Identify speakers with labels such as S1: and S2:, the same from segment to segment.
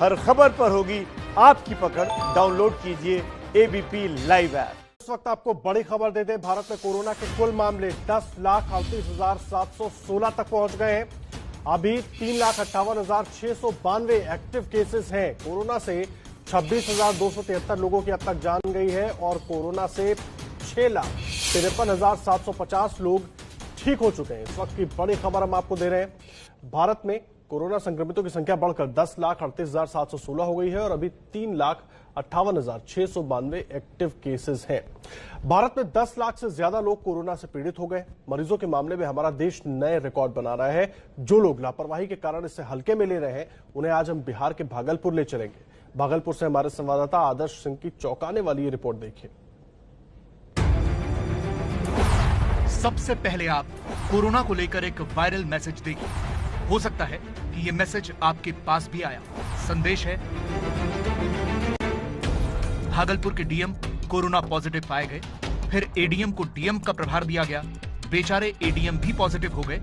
S1: हर खबर पर होगी आपकी पकड़। डाउनलोड कीजिए एबीपी लाइव ऐप।
S2: इस वक्त आपको बड़ी खबर देते हैं। भारत में कोरोना के कुल मामले 10,38,716 तक पहुंच गए हैं। अभी 3,58,692 एक्टिव केसेस हैं। कोरोना से 26,273 लोगों की अब तक जान गई है और कोरोना से 6,53,750 लोग ठीक हो चुके हैं। इस वक्त की बड़ी खबर हम आपको दे रहे हैं। भारत में कोरोना संक्रमितों की संख्या बढ़कर 10,38,716 हो गई है और अभी 3,58,692 एक्टिव केसेस हैं। भारत में 10 लाख से ज्यादा लोग कोरोना से पीड़ित हो गए। मरीजों के मामले में हमारा देश नए रिकॉर्ड बना रहा है। जो लोग लापरवाही के कारण इससे हल्के में ले रहे हैं, उन्हें आज हम बिहार के भागलपुर ले चलेंगे। भागलपुर से हमारे संवाददाता आदर्श सिंह की चौंकाने वाली ये रिपोर्ट देखिए।
S3: सबसे पहले आप कोरोना को लेकर एक वायरल मैसेज देखिए। हो सकता है कि ये मैसेज आपके पास भी आया। संदेश है, भागलपुर के डीएम कोरोना पॉजिटिव पाए गए, फिर एडीएम को डीएम का प्रभार दिया गया, बेचारे एडीएम भी पॉजिटिव हो गए,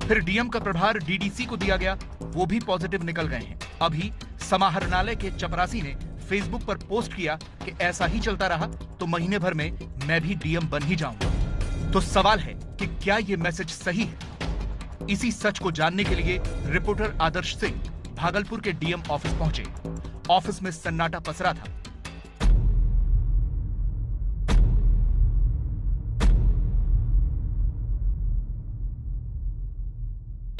S3: फिर डीएम का प्रभार डीडीसी को दिया गया, वो भी पॉजिटिव निकल गए हैं। अभी समाहरणालय के चपरासी ने फेसबुक पर पोस्ट किया कि ऐसा ही चलता रहा तो महीने भर में मैं भी डीएम बन ही जाऊंगा। तो सवाल है कि क्या ये मैसेज सही है? इसी सच को जानने के लिए रिपोर्टर आदर्श सिंह भागलपुर के डीएम ऑफिस पहुंचे। ऑफिस में सन्नाटा पसरा था।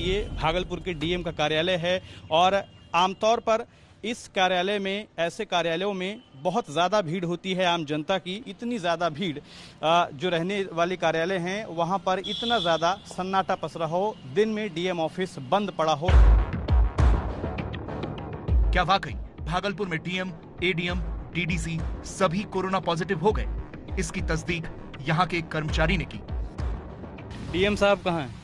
S4: ये भागलपुर के डीएम का कार्यालय है और आमतौर पर इस कार्यालय में, ऐसे कार्यालयों में बहुत ज़्यादा भीड़ होती है आम जनता की। इतनी ज़्यादा भीड़ जो रहने वाले कार्यालय हैं वहाँ पर इतना ज़्यादा सन्नाटा पसरा हो, दिन में डीएम ऑफिस बंद पड़ा हो।
S3: क्या वाकई भागलपुर में डीएम, एडीएम, डीडीसी सभी कोरोना पॉजिटिव हो गए? इसकी तस्दीक यहाँ के एक कर्मचारी ने की।
S4: डीएम साहब कहाँ हैं?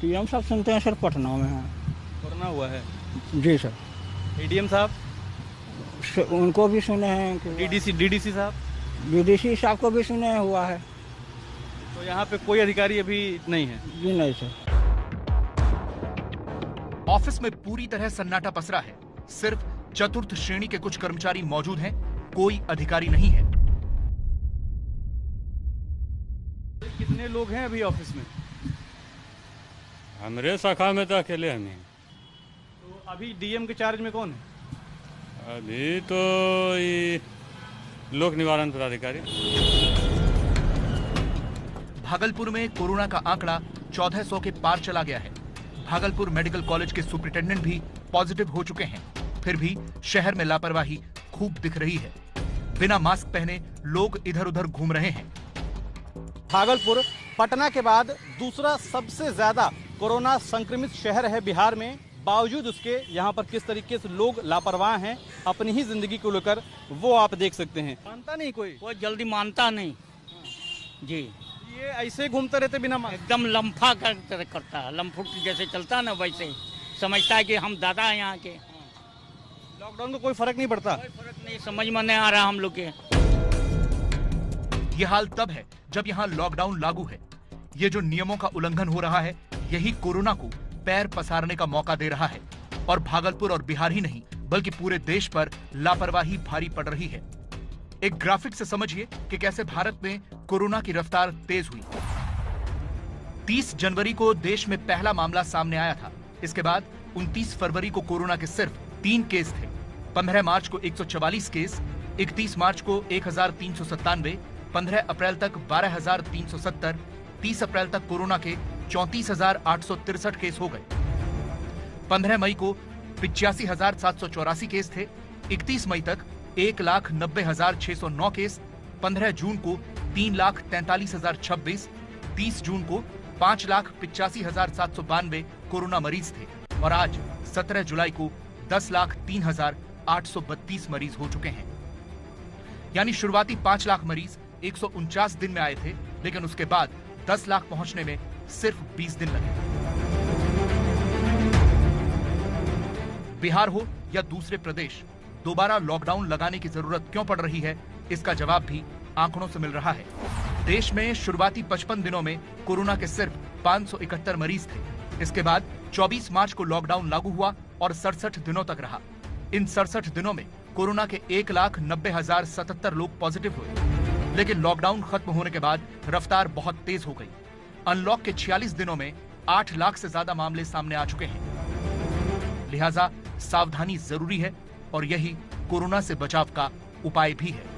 S5: डीएम साहब सुनते हैं सर पटना में हैं।
S4: कोरोना हुआ है
S5: जी सर।
S4: एडीएम साहब?
S5: उनको भी सुने हैं।
S4: डीडीसी साहब?
S5: डीडीसी साहब को भी सुने हुआ है।
S4: तो यहाँ पे कोई अधिकारी अभी नहीं है?
S5: जी नहीं सर।
S3: ऑफिस में पूरी तरह सन्नाटा पसरा है। सिर्फ चतुर्थ श्रेणी के कुछ कर्मचारी मौजूद हैं, कोई अधिकारी नहीं है।
S4: कितने लोग हैं अभी ऑफिस में?
S6: हमारे शाखा में तो अकेले हम हैं।
S4: तो अभी डीएम के चार्ज में कौन है?
S6: अभी तो ये लोक निवारण पदाधिकारी।
S3: भागलपुर में कोरोना का आंकड़ा 1400 के पार चला गया है। भागलपुर मेडिकल कॉलेज के सुपरिटेंडेंट भी पॉजिटिव हो चुके हैं। फिर भी शहर में लापरवाही खूब दिख रही है। बिना मास्क पहने लोग इधर उधर घूम रहे हैं।
S4: भागलपुर पटना के बाद दूसरा सबसे ज्यादा कोरोना संक्रमित शहर है बिहार में। बावजूद उसके यहाँ पर किस तरीके से लोग लापरवाह हैं अपनी ही जिंदगी को लेकर, वो आप देख सकते हैं। मानता नहीं कोई
S7: जल्दी मानता नहीं जी।
S4: ये ऐसे घूमते रहते बिना मास्क?
S7: एकदम लम्फा करता है, लम्फुट जैसे चलता ना वैसे समझता है कि हम दादा हैं यहाँ के।
S4: लॉकडाउन को कोई फर्क नहीं पड़ता?
S7: कोई फर्क नहीं, समझ में नहीं आ रहा हम लोग के।
S3: ये हाल तब है जब यहाँ लॉकडाउन लागू है। ये जो नियमों का उल्लंघन हो रहा है, यही कोरोना को पैर पसारने का मौका दे रहा है। और भागलपुर और बिहार ही नहीं बल्कि पूरे देश पर लापरवाही भारी पड़ रही है। एक ग्राफिक से समझिए कि कैसे भारत में कोरोना की रफ्तार तेज हुई। 30 जनवरी को देश में पहला मामला सामने आया था। इसके बाद 29 फरवरी को कोरोना के सिर्फ 3 केस थे। 15 मार्च को 144 केस, 31 मार्च को 1397, 15 अप्रैल तक 12,370, 30 अप्रैल तक कोरोना के 34,863 केस हो गए। 15 मई को 85,784 केस थे। 31 मई तक 1,90,609 केस। 15 जून को 3,43,026, 30 जून को 5,85,792 कोरोना मरीज थे और आज 17 जुलाई को 10,03,832 मरीज हो चुके हैं। यानी शुरुआती 5 लाख मरीज 149 दिन में आए थे, लेकिन उसके बाद 10 लाख पहुंचने में सिर्फ 20 दिन लगे। बिहार हो या दूसरे प्रदेश, दोबारा लॉकडाउन लगाने की जरूरत क्यों पड़ रही है, इसका जवाब भी आंकड़ों से मिल रहा है। देश में शुरुआती 55 दिनों में कोरोना के सिर्फ 571 मरीज थे। इसके बाद 24 मार्च को लॉकडाउन लागू हुआ और 67 दिनों तक रहा। इन 67 दिनों में कोरोना के 1,90,077 लोग पॉजिटिव हुए, लेकिन लॉकडाउन खत्म होने के बाद रफ्तार बहुत तेज हो गई। अनलॉक के 46 दिनों में 8 लाख से ज्यादा मामले सामने आ चुके हैं। लिहाजा सावधानी जरूरी है और यही कोरोना से बचाव का उपाय भी है।